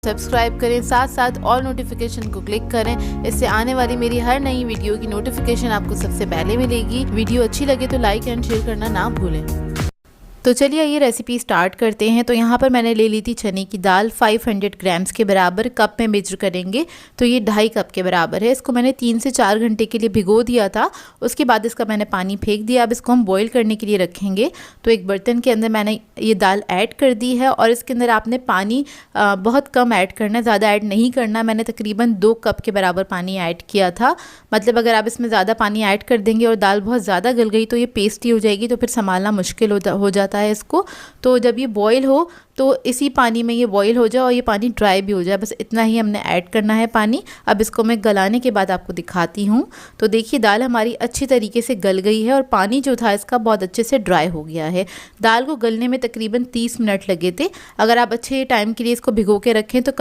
Subscribe करें, साथ साथ ऑल नोटिफिकेशन को क्लिक करें। इससे आने वाली मेरी हर नई वीडियो की नोटिफिकेशन आपको सबसे पहले मिलेगी। वीडियो अच्छी लगे तो लाइक एंड शेयर करना ना भूलें। तो चलिए ये रेसिपी स्टार्ट करते हैं। तो यहाँ पर मैंने ले ली थी चने की दाल 500 ग्राम्स के बराबर। कप में मेजर करेंगे तो ये 2.5 कप के बराबर है। इसको मैंने 3 से 4 घंटे के लिए भिगो दिया था। उसके बाद इसका मैंने पानी फेंक दिया। अब इसको हम बॉईल करने के लिए रखेंगे। तो एक बर्तन के अंदर मैंने ये दाल ऐड कर दी है और इसके अंदर आपने पानी बहुत कम ऐड करना है, ज़्यादा ऐड नहीं करना। मैंने तकरीबन 2 कप के बराबर पानी ऐड किया था। मतलब अगर आप इसमें ज़्यादा पानी ऐड कर देंगे और दाल बहुत ज़्यादा गल गई तो ये पेस्टी हो जाएगी, तो फिर संभालना मुश्किल हो जाता है इसको। तो जब ये बॉईल हो तो इसी पानी में ये बॉईल हो जाए और ये पानी ड्राई भी हो जाए, बस इतना ही हमने ऐड करना है पानी। अब इसको मैं गलाने के बाद आपको दिखाती हूँ। तो देखिए दाल हमारी अच्छी तरीके से गल गई है और पानी जो था इसका बहुत अच्छे से ड्राई हो गया है। दाल को गलने में तकरीबन 30 मिनट लगे थे। अगर आप अच्छे टाइम के लिए इसको भिगो के रखें तो